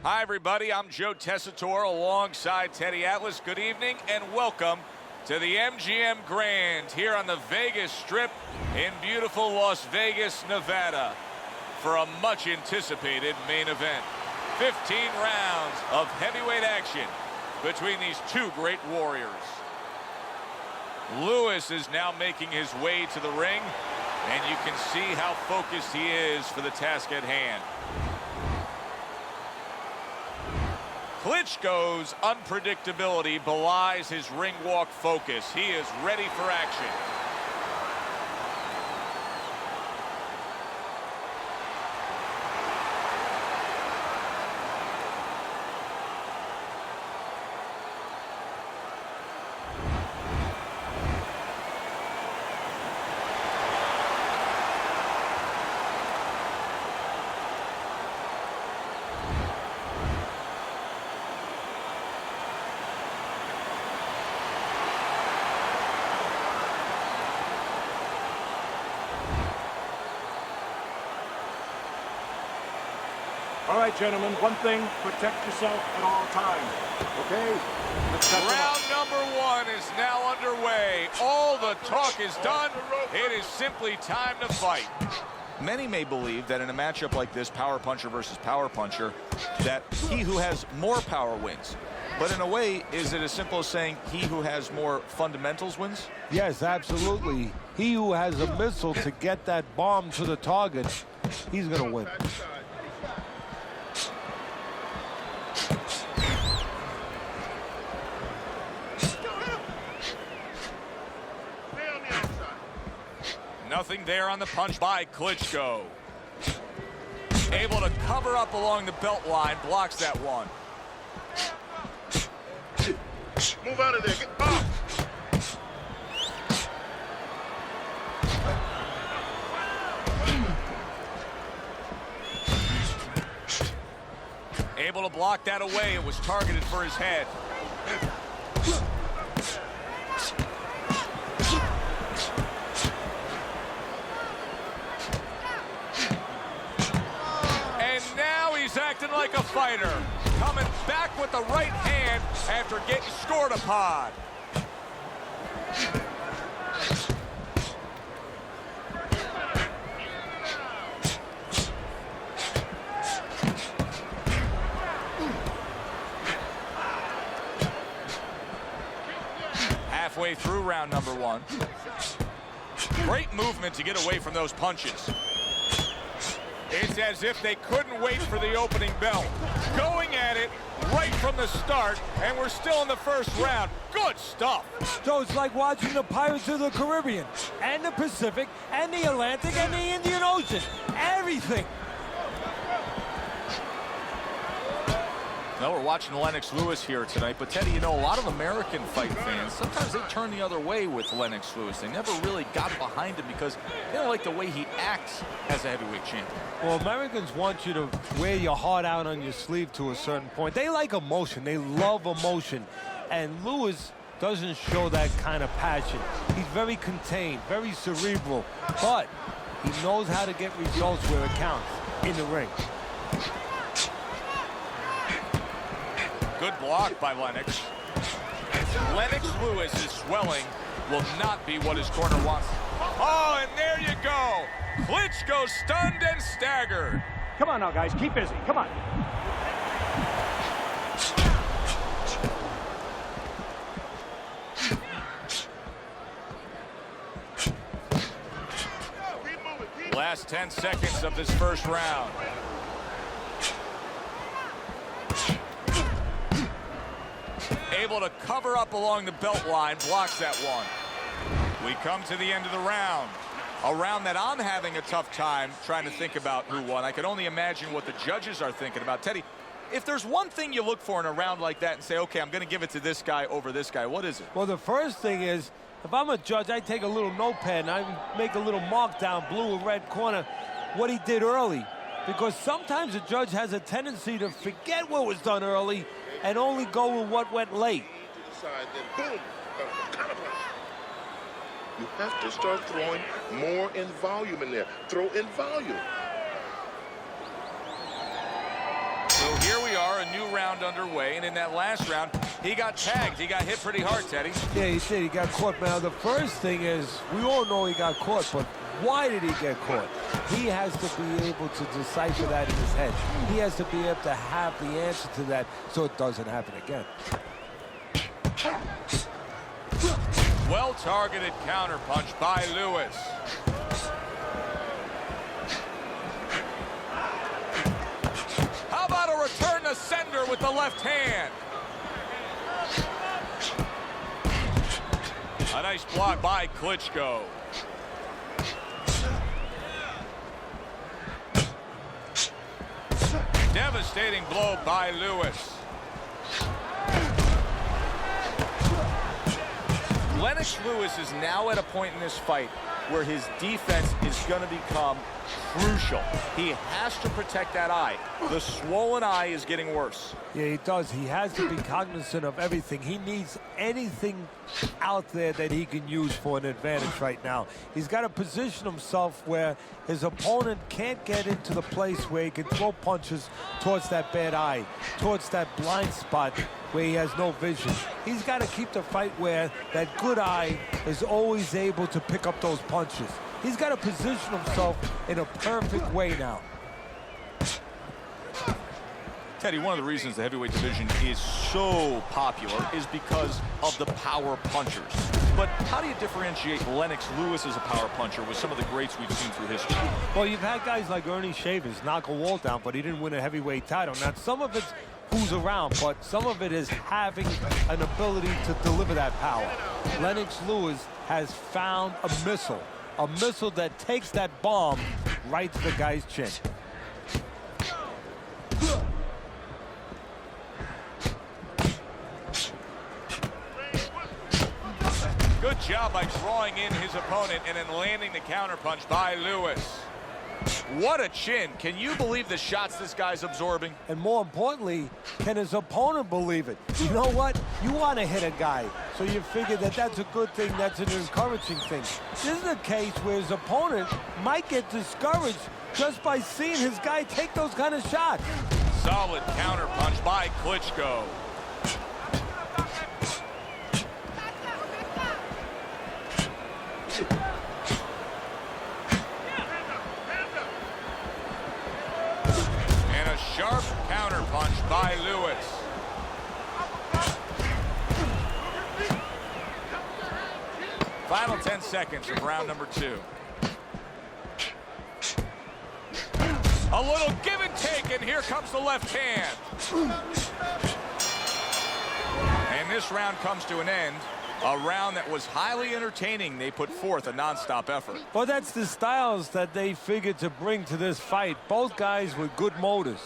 Hi, everybody. I'm Joe Tessitore alongside Teddy Atlas. Good evening and welcome to the MGM Grand here on the Vegas Strip in beautiful Las Vegas, Nevada for a much-anticipated main event. 15 rounds of heavyweight action between these two great warriors. Lewis is now making his way to the ring, and you can see how focused he is for the task at hand. Klitschko's unpredictability belies his ring walk focus. He is ready for action. All right, gentlemen, one thing, protect yourself at all times, okay? Round number one is now underway. All the talk is done. It is simply time to fight. Many may believe that in a matchup like this, power puncher versus power puncher, that he who has more power wins. But in a way, is it as simple as saying he who has more fundamentals wins? Yes, absolutely. He who has a missile to get that bomb to the target, he's going to win. Nothing there on the punch by Klitschko. Able to cover up along the belt line, blocks that one. Move out of there. Get up. Able to block that away. It was targeted for his head. Acting like a fighter, coming back with the right hand after getting scored upon. Halfway through round number one. Great movement to get away from those punches. It's as if they couldn't wait for the opening bell. Going at it right from the start, and we're still in the first round. Good stuff. So it's like watching the Pirates of the Caribbean, and the Pacific, and the Atlantic, and the Indian Ocean. Everything. Well, we're watching Lennox Lewis here tonight, but Teddy, you know, a lot of American fight fans, sometimes they turn the other way with Lennox Lewis. They never really got behind him because they don't like the way he acts as a heavyweight champion. Well, Americans want you to wear your heart out on your sleeve to a certain point. They like emotion. They love emotion. And Lewis doesn't show that kind of passion. He's very contained, very cerebral, but he knows how to get results where it counts, in the ring. Good block by Lennox. Lennox Lewis is swelling, will not be what his corner wants. Oh, and there you go. Klitschko stunned and staggered. Come on now, guys, keep busy, come on. Last 10 seconds of this first round. Able to cover up along the belt line, blocks that one. We come to the end of the round. A round that I'm having a tough time trying to think about who won. I can only imagine what the judges are thinking about. Teddy, if there's one thing you look for in a round like that and say, okay, I'm going to give it to this guy over this guy, what is it? Well, the first thing is, if I'm a judge, I take a little notepad and I make a little mark down blue and red corner what he did early. Because sometimes a judge has a tendency to forget what was done early and only go with what went late. You have to start throwing more in volume in there. Throw in volume. So here we are new round underway, and in that last round, he got tagged. He got hit pretty hard, Teddy. Yeah, he did. He got caught. Now, the first thing is, we all know he got caught, but why did he get caught? He has to be able to decipher that in his head. He has to be able to have the answer to that so it doesn't happen again. Well-targeted counterpunch by Lewis. How about a return to sender with the left hand? A nice block by Klitschko. Devastating blow by Lewis. Lennox Lewis is now at a point in this fight where his defense is going to become crucial. He has to protect that eye. The swollen eye is getting worse. Yeah, he does. He has to be cognizant of everything. He needs anything out there that he can use for an advantage right now. He's got to position himself where his opponent can't get into the place where he can throw punches towards that bad eye, towards that blind spot where he has no vision. He's got to keep the fight where that good eye is always able to pick up those punches. He's got to position himself in a perfect way now. Teddy, one of the reasons the heavyweight division is so popular is because of the power punchers. But how do you differentiate Lennox Lewis as a power puncher with some of the greats we've seen through history? Well, you've had guys like Ernie Shavers knock a wall down, but he didn't win a heavyweight title. Now, some of it's who's around, but some of it is having an ability to deliver that power. Lennox Lewis has found a missile that takes that bomb right to the guy's chin. Good job by drawing in his opponent and then landing the counterpunch by Lewis. What a chin. Can you believe the shots this guy's absorbing? And more importantly, can his opponent believe it? You know what? You want to hit a guy, so you figure that that's a good thing, that's an encouraging thing. This is a case where his opponent might get discouraged just by seeing his guy take those kind of shots. Solid counterpunch by Klitschko. Sharp counterpunch by Lewis. Final 10 seconds of round number 2. A little give and take, and here comes the left hand. And this round comes to an end. A round that was highly entertaining. They put forth a nonstop effort. Well, that's the styles that they figured to bring to this fight. Both guys with good motors.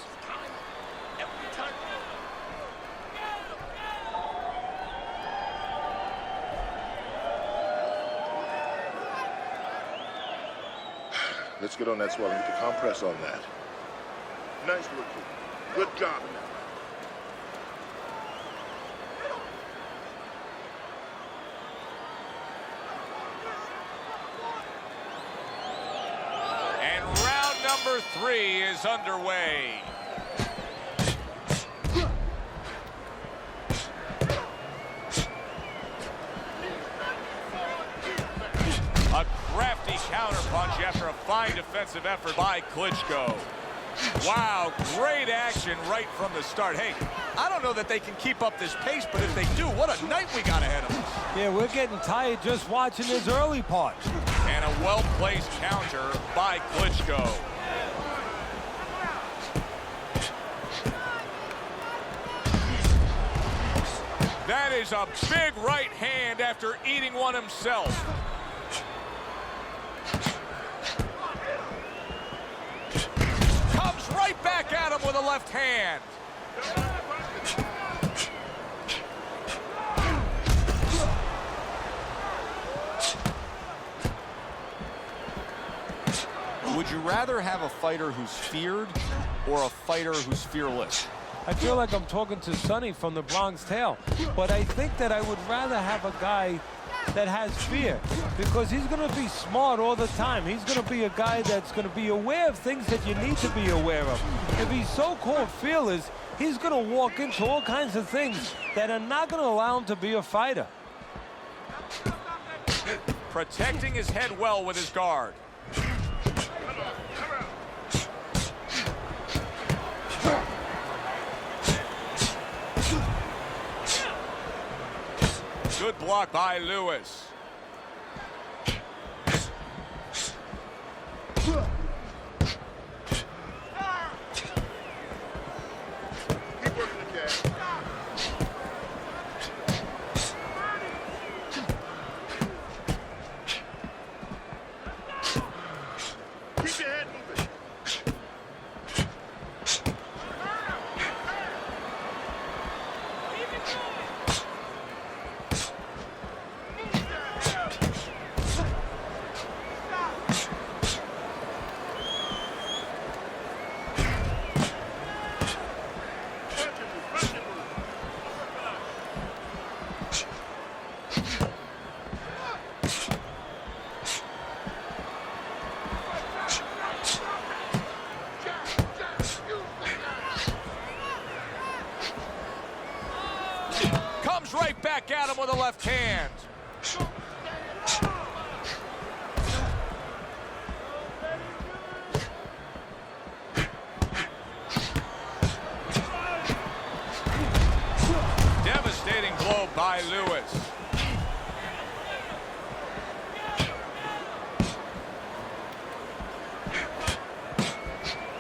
Let's get on that swelling. Get the compress on that. Nice work. Good job. And round number 3 is underway. A crafty counterpunch after a fine defensive effort by Klitschko. Wow, great action right from the start. Hey, I don't know that they can keep up this pace, but if they do, what a night we got ahead of us. Yeah, we're getting tired just watching this early part. And a well-placed counter by Klitschko. That is a big right hand after eating one himself. Comes right back at him with a left hand. Would you rather have a fighter who's feared or a fighter who's fearless? I feel like I'm talking to Sonny from the Bronx Tale, but I think that I would rather have a guy that has fear, because he's going to be smart all the time. He's going to be a guy that's going to be aware of things that you need to be aware of. If he's so-called fearless, he's going to walk into all kinds of things that are not going to allow him to be a fighter. Protecting his head well with his guard. Good block by Lewis. Right back at him with a left hand. Devastating blow by Lewis.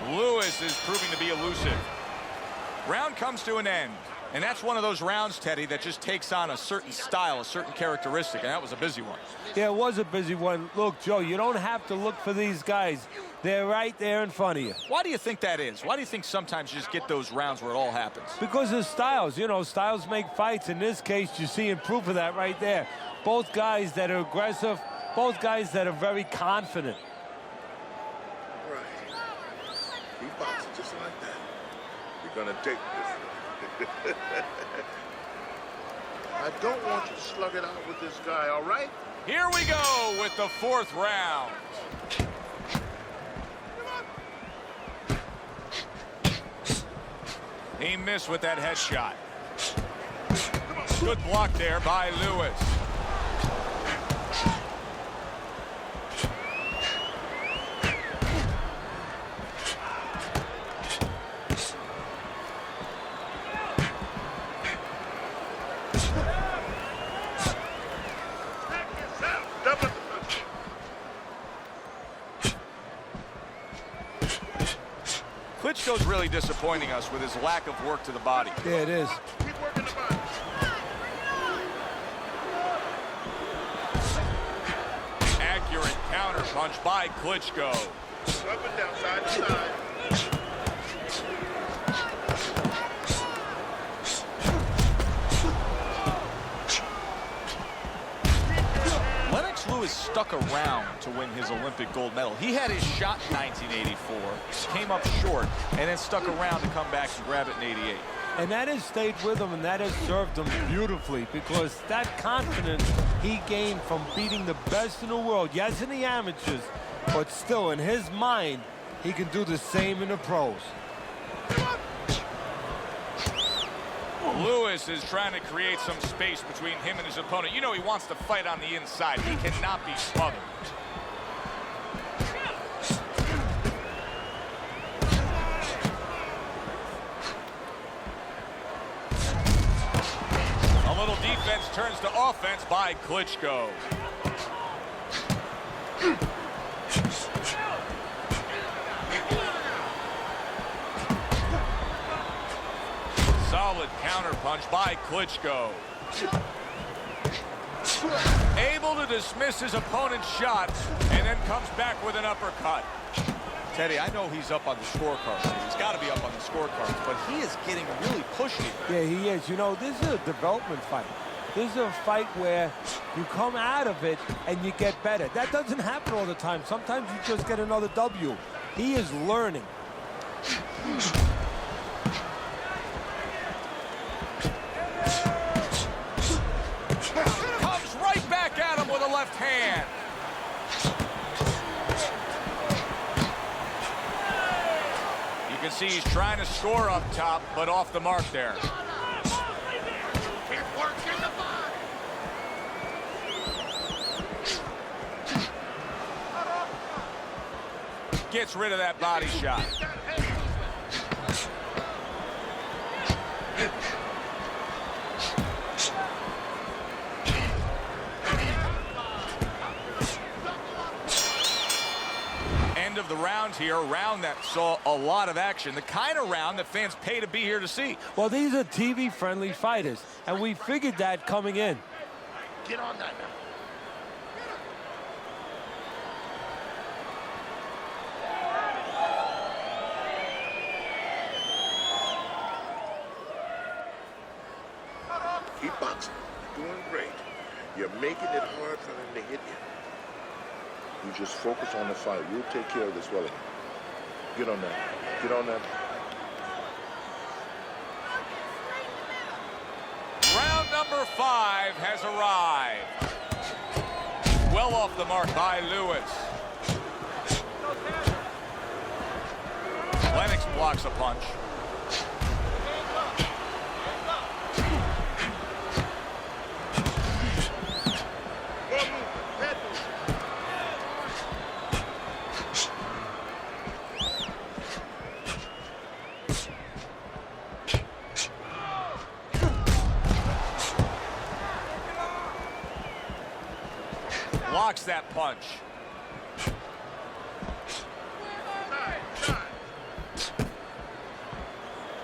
Lewis is proving to be elusive. Round comes to an end. And that's one of those rounds, Teddy, that just takes on a certain style, a certain characteristic, and that was a busy one. Yeah, it was a busy one. Look, Joe, you don't have to look for these guys. They're right there in front of you. Why do you think that is? Why do you think sometimes you just get those rounds where it all happens? Because of styles. You know, styles make fights. In this case, you're seeing proof of that right there. Both guys that are aggressive, both guys that are very confident. Right. He boxes just like that. You're going to take this. I don't want you to slug it out with this guy, all right? Here we go with the fourth round. He missed with that headshot. Good block there by Lewis. Klitschko's really disappointing us with his lack of work to the body. Yeah, it is. Keep working the body. Accurate counter punch by Klitschko. Up and down, side to side. Lennox Lewis stuck around to win his Olympic gold medal. He had his shot in 1984, came up short, and then stuck around to come back and grab it in 88. And that has stayed with him, and that has served him beautifully, because that confidence he gained from beating the best in the world, yes, in the amateurs, but still, in his mind, he can do the same in the pros. Lewis is trying to create some space between him and his opponent. You know he wants to fight on the inside. He cannot be smothered. A little defense turns to offense by Klitschko. Solid counter punch by Klitschko. Able to dismiss his opponent's shot and then comes back with an uppercut. Teddy, I know he's up on the scorecard. He's got to be up on the scorecard, but he is getting really pushy. Yeah, he is. You know, this is a development fight. This is a fight where you come out of it and you get better. That doesn't happen all the time. Sometimes you just get another W. He is learning. Comes right back at him with a left hand. You can see he's trying to score up top, but off the mark there. Gets rid of that body shot. End of the round here, a round that saw a lot of action, the kind of round that fans pay to be here to see. Well, these are TV-friendly fighters, and we figured that coming in. Get on that now. Keep boxing. You're doing great. You're making it hard for them to hit you. You just focus on the fight. We'll take care of this swelling. Get on that. Get on that. Round number 5 has arrived. Well off the mark by Lewis. Lennox blocks a punch. Blocks that punch.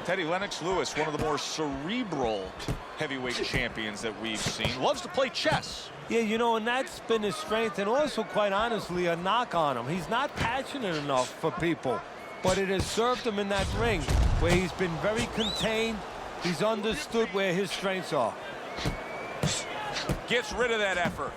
Teddy, Lennox Lewis, one of the more cerebral heavyweight champions that we've seen, loves to play chess. Yeah, you know, and that's been his strength, and also, quite honestly, a knock on him. He's not passionate enough for people, but it has served him in that ring where he's been very contained. He's understood where his strengths are. Gets rid of that effort.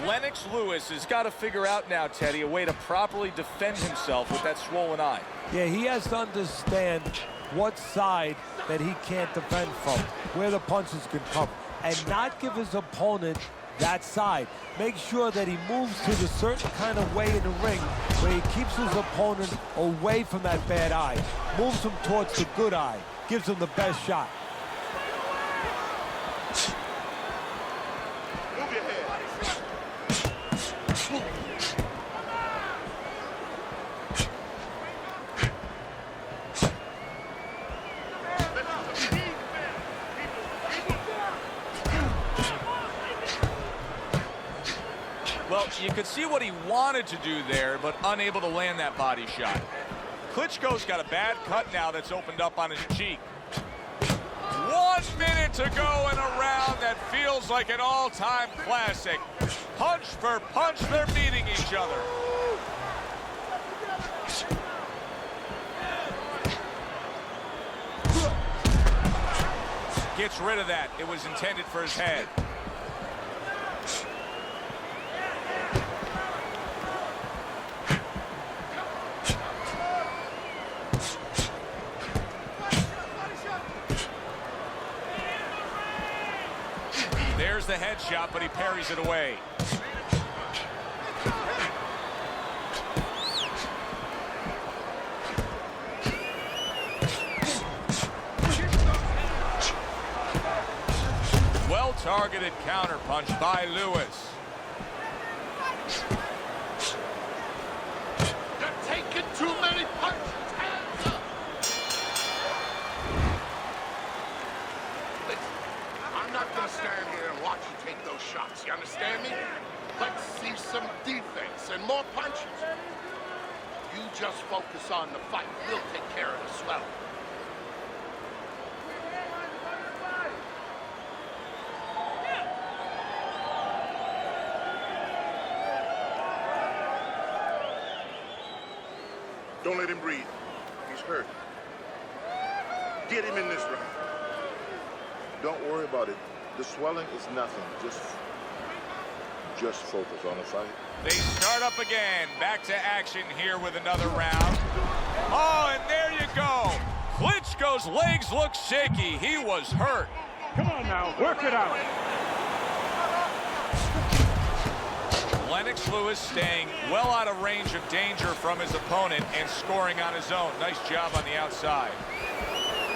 Lennox Lewis has got to figure out now, Teddy, a way to properly defend himself with that swollen eye. Yeah, he has to understand what side that he can't defend from, where the punches can come, and not give his opponent that side. Make sure that he moves to the certain kind of way in the ring where he keeps his opponent away from that bad eye, moves him towards the good eye, gives him the best shot. Well, you could see what he wanted to do there, but unable to land that body shot. Klitschko's got a bad cut now that's opened up on his cheek. 1 minute to go in a round that feels like an all-time classic. Punch for punch, they're meeting each other. Gets rid of that. It was intended for his head. There's the headshot, but he parries it away. Well-targeted counterpunch by Lewis. You're taking too many punches. Hands up. Listen, I'm not going to stand here and watch you take those shots. You understand me? Let's see some defense and more punches. You just focus on the fight. We'll take care of the swelling. Don't let him breathe. He's hurt. Get him in this round. Don't worry about it. The swelling is nothing. Just focus on the fight. They start up again. Back to action here with another round. Oh, and there you go. Klitschko's legs look shaky. He was hurt. Come on now, work it out. Lennox Lewis staying well out of range of danger from his opponent and scoring on his own. Nice job on the outside.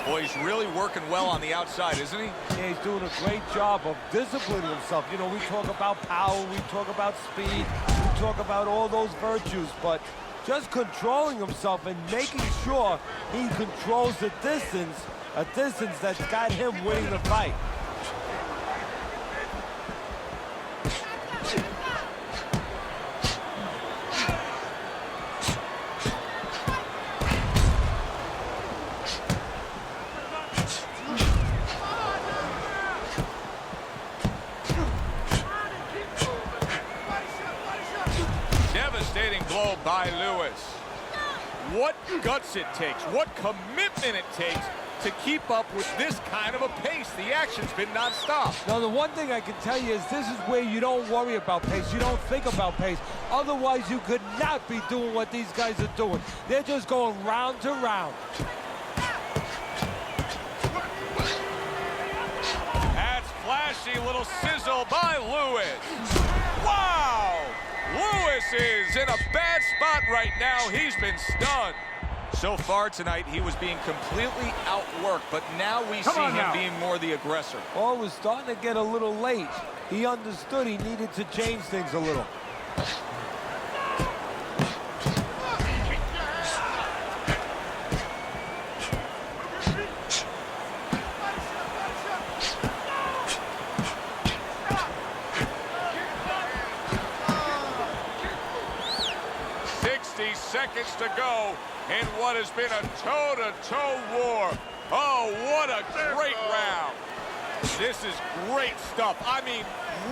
Boy, he's really working well on the outside, isn't he? Yeah, he's doing a great job of disciplining himself. You know, we talk about power, we talk about speed, we talk about all those virtues, but just controlling himself and making sure he controls the distance, a distance that's got him winning the fight. Devastating blow by Lewis. What guts it takes, what commitment it takes to keep up with this kind of a pace. The action's been nonstop. Now, the one thing I can tell you is this is where you don't worry about pace. You don't think about pace. Otherwise, you could not be doing what these guys are doing. They're just going round to round. That's flashy little sizzle by Lewis. Wow! Lewis is in a bad spot right now. He's been stunned. So far tonight, he was being completely outworked, but now we see him being more the aggressor. Oh, it was starting to get a little late. He understood he needed to change things a little. Seconds to go in what has been a toe-to-toe war. Oh, what a great round. This is great stuff. I mean,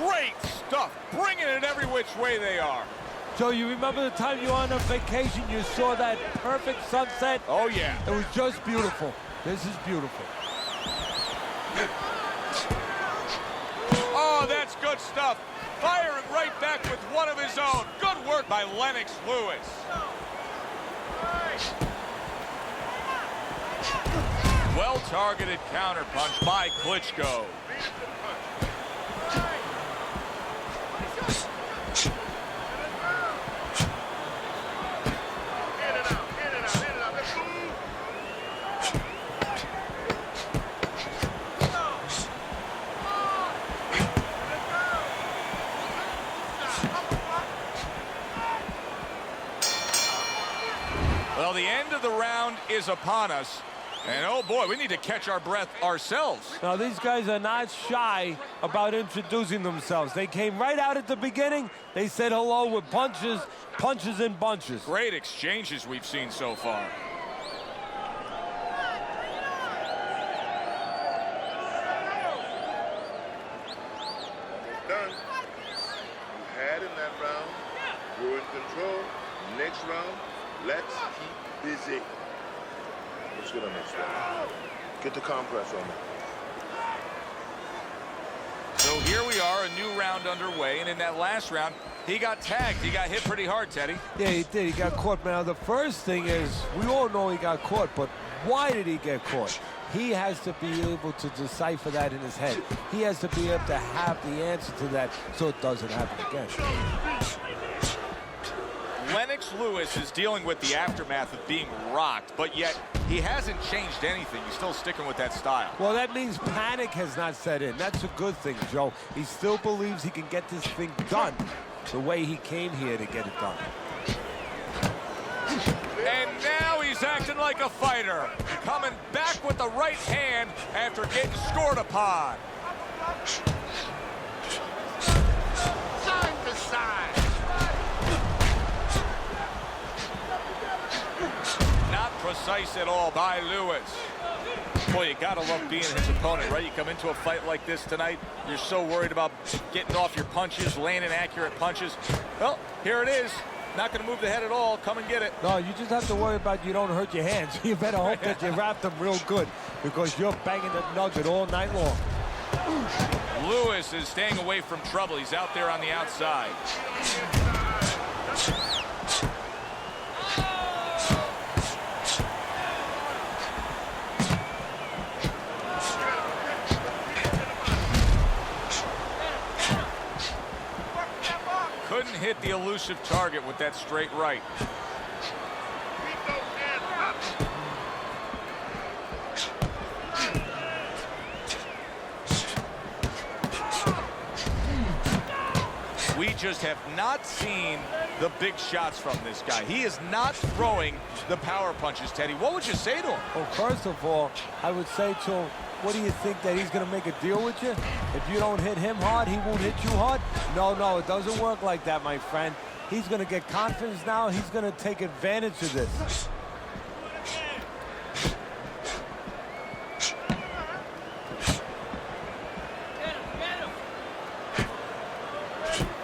great stuff. Bringing it every which way they are. Joe, you remember the time you were on a vacation, you saw that perfect sunset? Oh, yeah. It was just beautiful. This is beautiful. Oh, that's good stuff. Firing right back with one of his own. Good work by Lennox Lewis. Well-targeted counterpunch by Klitschko. Well, the end of the round is upon us. And oh boy, we need to catch our breath ourselves. Now, these guys are not shy about introducing themselves. They came right out at the beginning. They said hello with punches, punches in bunches. Great exchanges we've seen so far. Done. You had in that round. You're in control. Next round, let's keep busy. Let's get on this one. Get the compress on that. So here we are, a new round underway, and in that last round, he got tagged. He got hit pretty hard, Teddy. Yeah, he did. He got caught. Now, the first thing is, we all know he got caught, but why did he get caught? He has to be able to decipher that in his head. He has to be able to have the answer to that so it doesn't happen again. Lennox Lewis is dealing with the aftermath of being rocked, but yet he hasn't changed anything. He's still sticking with that style. Well, that means panic has not set in. That's a good thing, Joe. He still believes he can get this thing done the way he came here to get it done. And now he's acting like a fighter, coming back with the right hand after getting scored upon. Side to side. Not precise at all by Lewis. Boy, you gotta love being his opponent, right? You come into a fight like this tonight, you're so worried about getting off your punches, landing accurate punches. Well, here it is. Not going to move the head at all. Come and get it. No, you just have to worry about you don't hurt your hands. You better hope that you wrap them real good because you're banging the nugget all night long. Lewis is staying away from trouble. He's out there on the outside. Couldn't hit the elusive target with that straight right. Keep those hands up. We just have not seen the big shots from this guy. He is not throwing the power punches, Teddy. What would you say to him? Well, first of all, I would say to him, what do you think, that he's going to make a deal with you? If you don't hit him hard, he won't hit you hard? No, it doesn't work like that, my friend. He's going to get confidence now. He's going to take advantage of this.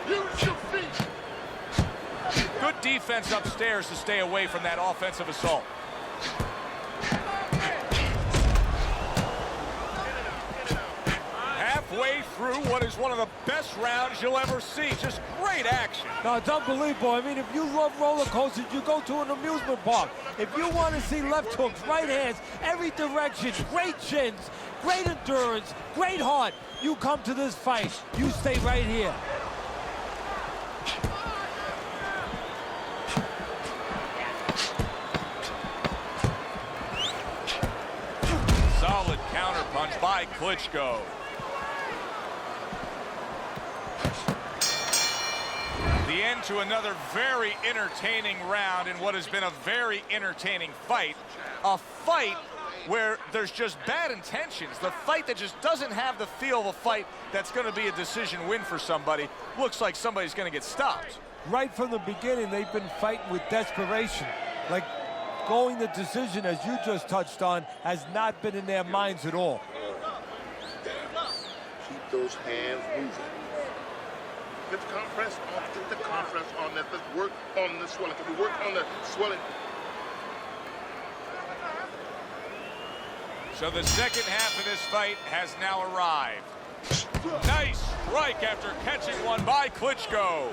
Use your feet. Good defense upstairs to stay away from that offensive assault. Halfway through what is one of the best rounds you'll ever see. Just great action. No, it's unbelievable. I mean, if you love roller coasters, you go to an amusement park. If you want to see left hooks, right hands, every direction, great chins, great endurance, great heart, you come to this fight. You stay right here. Solid counterpunch by Klitschko. The end to another very entertaining round in what has been a very entertaining fight. A fight where there's just bad intentions. The fight that just doesn't have the feel of a fight that's going to be a decision win for somebody. Looks like somebody's going to get stopped. Right from the beginning, they've been fighting with desperation. Like, going the decision, as you just touched on, has not been in their minds at all. Keep those hands moving. Get the compress on. Get the compress on that. Let's work on the swelling. Can we work on the swelling? So the second half of this fight has now arrived. Nice strike after catching one by Klitschko.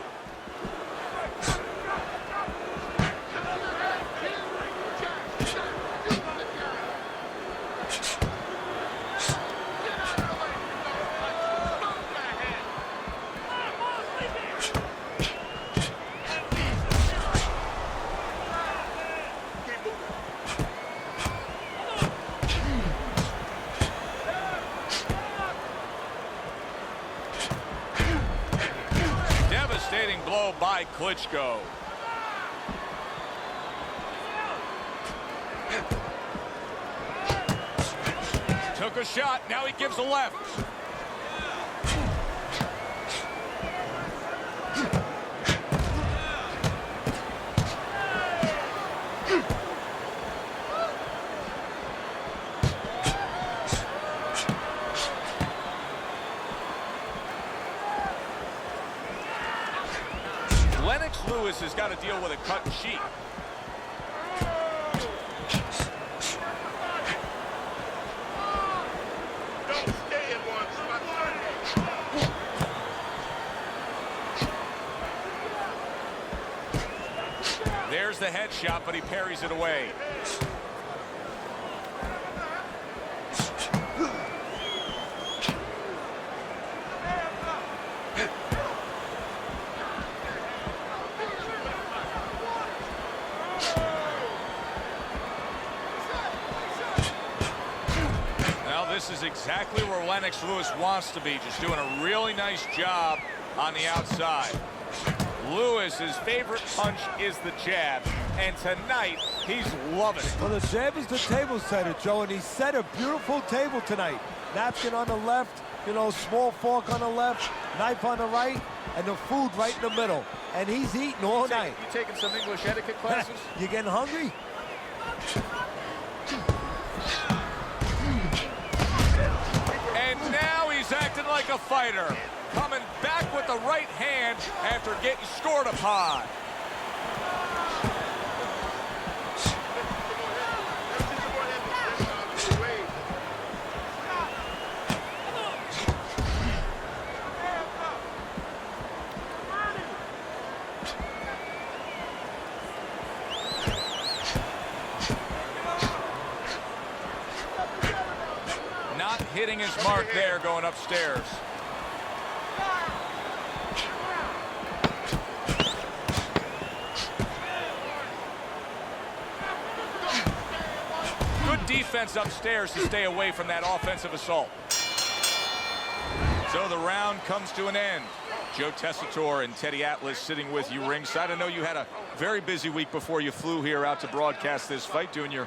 Devastating blow by Klitschko. Took a shot, now he gives a left. Lennox Lewis has got to deal with a cut sheet. Don't stay in one spot. There's the headshot, but he parries it away. This is exactly where Lennox Lewis wants to be, just doing a really nice job on the outside. Lewis's favorite punch is the jab, and tonight he's loving it. Well, the jab is the table setter, Joe, and he set a beautiful table tonight. Napkin on the left, you know, small fork on the left, knife on the right, and the food right in the middle. And he's eating all night. You taking some English etiquette classes? You getting hungry? And now he's acting like a fighter, coming back with the right hand after getting scored upon. Not hitting his mark there, going upstairs. defense upstairs to stay away from that offensive assault. So the round comes to an end. Joe Tessitore and Teddy Atlas sitting with you ringside. I know you had a very busy week before you flew here out to broadcast this fight, doing your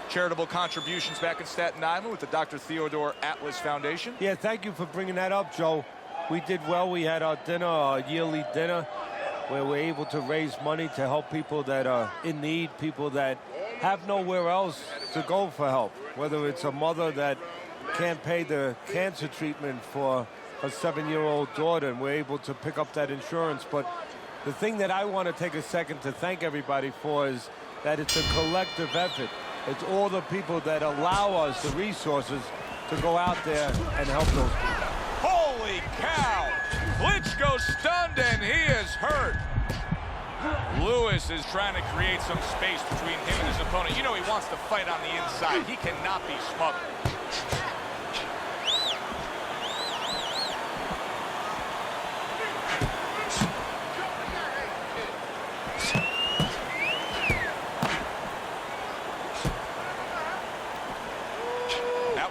charitable contributions back in Staten Island with the Dr. Theodore Atlas Foundation. Yeah, thank you for bringing that up, Joe. We did well. We had our dinner, our yearly dinner, where we're able to raise money to help people that are in need, people that have nowhere else to go for help, whether it's a mother that can't pay the cancer treatment for a 7-year-old daughter, and we're able to pick up that insurance. But the thing that I want to take a second to thank everybody for is that it's a collective effort. It's all the people that allow us the resources to go out there and help those people. Holy cow! Klitschko stunned and he is hurt. Lewis is trying to create some space between him and his opponent. You know he wants to fight on the inside. He cannot be smothered.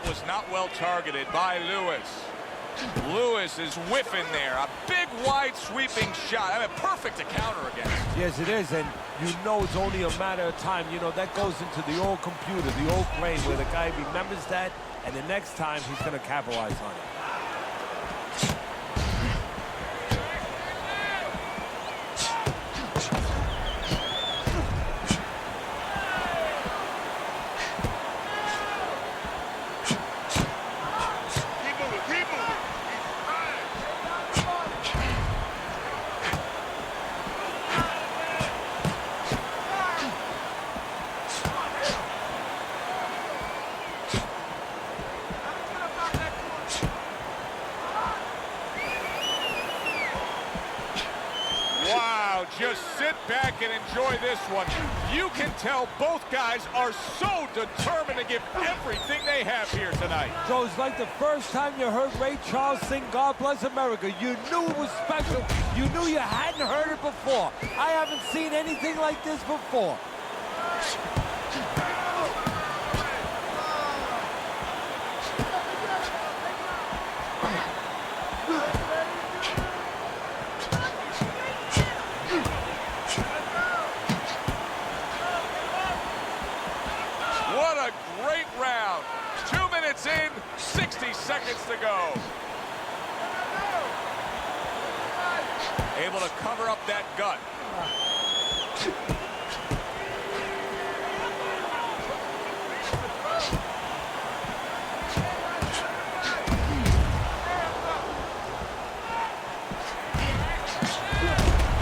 Was not well targeted by Lewis. Lewis is whiffing there. A big, wide, sweeping shot. I mean, perfect to counter against. Yes, it is, and you know it's only a matter of time. You know, that goes into the old computer, the old brain, where the guy remembers that, and the next time he's going to capitalize on it. Just sit back and enjoy this one. You can tell both guys are so determined to give everything they have here tonight. So it's like the first time you heard Ray Charles sing God Bless America. You knew it was special. You knew you hadn't heard it before. I haven't seen anything like this before. Round. 2 minutes in, 60 seconds to go. Able to cover up that gut.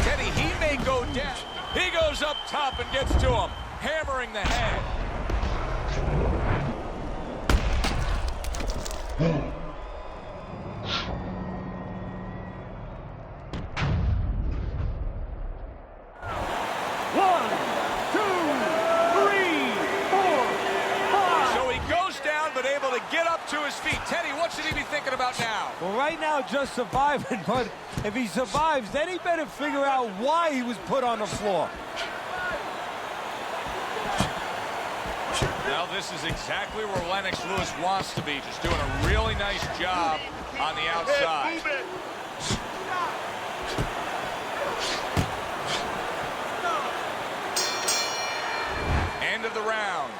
Teddy, he may go down. He goes up top and gets to him, hammering the head. Get up to his feet. Teddy, what should he be thinking about now? Well, right now, just surviving, but if he survives, then he better figure out why he was put on the floor. Now, this is exactly where Lennox Lewis wants to be, just doing a really nice job on the outside. End of the round.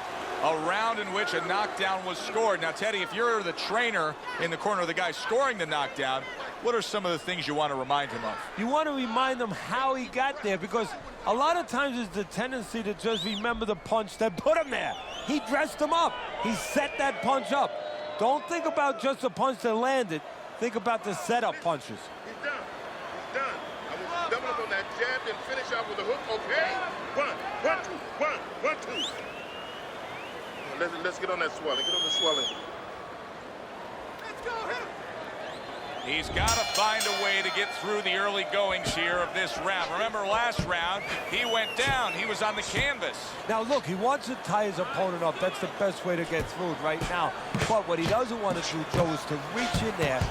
A round in which a knockdown was scored. Now, Teddy, if you're the trainer in the corner of the guy scoring the knockdown, what are some of the things you want to remind him of? You want to remind him how he got there, because a lot of times there's the tendency to just remember the punch that put him there. He dressed him up. He set that punch up. Don't think about just the punch that landed. Think about the setup punches. He's done. He's done. I was double up on that jab, then finish off with a hook. Okay. One, two. Let's get on that swelling. Get on the swelling. Let's go, hit him. He's got to find a way to get through the early goings here of this round. Remember last round, he went down. He was on the canvas. Now, look, he wants to tie his opponent up. That's the best way to get through it right now. But what he doesn't want to do, Joe, is to reach in there,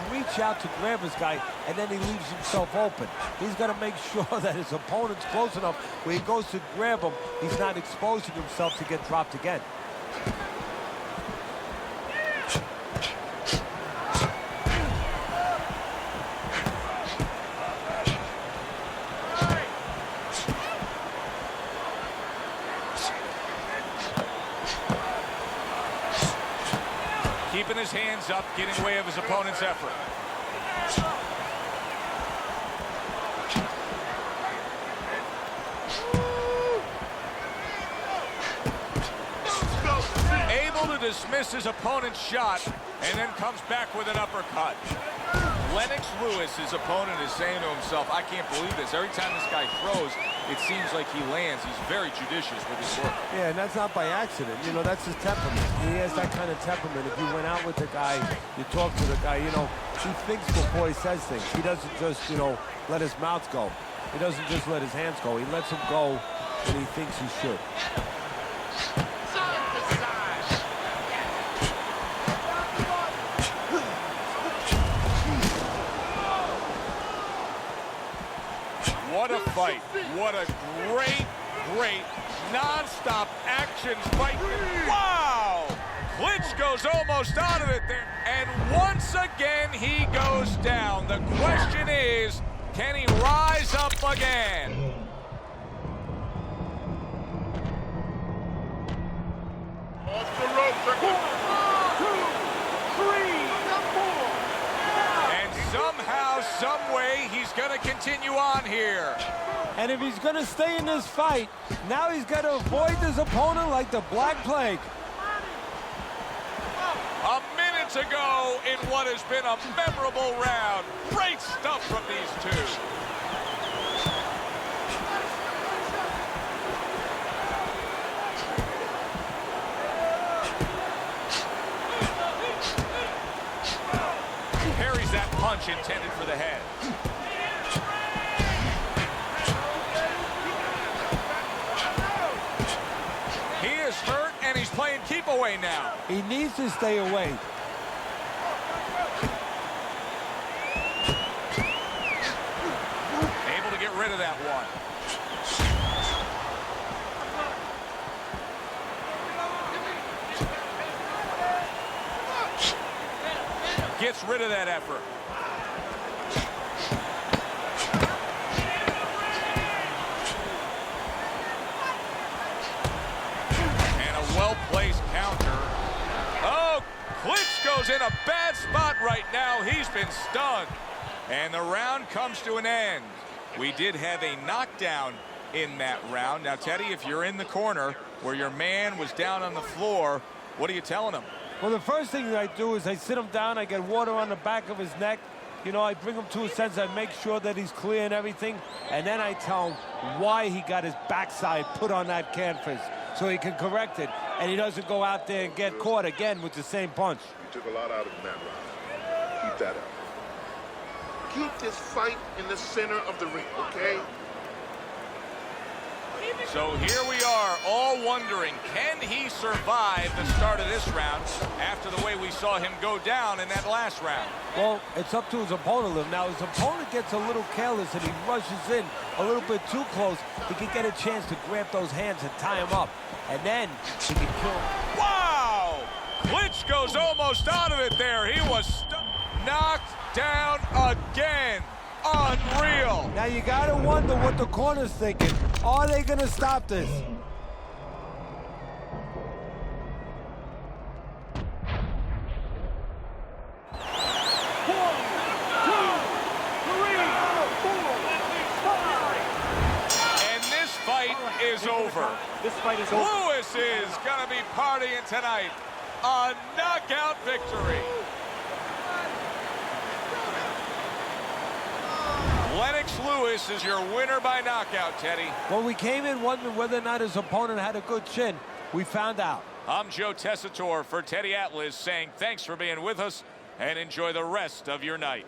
reach out to grab his guy, and then he leaves himself open. He's got to make sure that his opponent's close enough where he goes to grab him, he's not exposing himself to get dropped again. keeping his hands up, getting in the way of his opponent's effort. Able to dismiss his opponent's shot and then comes back with an uppercut. Lennox Lewis, his opponent, is saying to himself, I can't believe this. Every time this guy throws, it seems like he lands. He's very judicious with his work. Yeah, and that's not by accident. You know, that's his temperament. He has that kind of temperament. If you went out with the guy, you talk to the guy, you know, he thinks before he says things. He doesn't just, you know, let his mouth go. He doesn't just let his hands go. He lets them go when he thinks he should. What a fight. What a great, great, non-stop action fight. Wow! Klitschko's almost out of it there. And once again, he goes down. The question is, can he rise up again? Off the rope. 1, 2, 3, 4. And somehow, some way, he's going to continue on here. And if he's going to stay in this fight, now he's got to avoid his opponent like the Black Plague. A minute to go in what has been a memorable round. Great stuff from these two. Parries that punch intended for the head. He is hurt and he's playing keep away now. He needs to stay away. Able to get rid of that one. Gets rid of that effort. And a well-placed counter. Oh, Klitschko's in a bad spot right now. He's been stunned. And the round comes to an end. We did have a knockdown in that round. Now, Teddy, if you're in the corner where your man was down on the floor, what are you telling him? Well, the first thing I do is I sit him down, I get water on the back of his neck. You know, I bring him to a sense, I make sure that he's clear and everything, and then I tell him why he got his backside put on that canvas so he can correct it, and he doesn't go out there and get caught again with the same punch. You took a lot out of him that round. Keep that up. Keep this fight in the center of the ring, okay? So here we are, all wondering, can he survive the start of this round after the way we saw him go down in that last round? Well, it's up to his opponent. Now, his opponent gets a little careless and he rushes in a little bit too close. He can get a chance to grab those hands and tie him up, and then he can kill him. Wow! Klitschko's almost out of it there. He was knocked down again. Unreal. Now you gotta wonder what the corner's thinking. Are they gonna stop this? And this fight is over. This fight is over. Lewis is gonna be partying tonight. A knockout victory. Lennox Lewis is your winner by knockout, Teddy. When we came in wondering whether or not his opponent had a good chin, we found out. I'm Joe Tessitore for Teddy Atlas saying thanks for being with us and enjoy the rest of your night.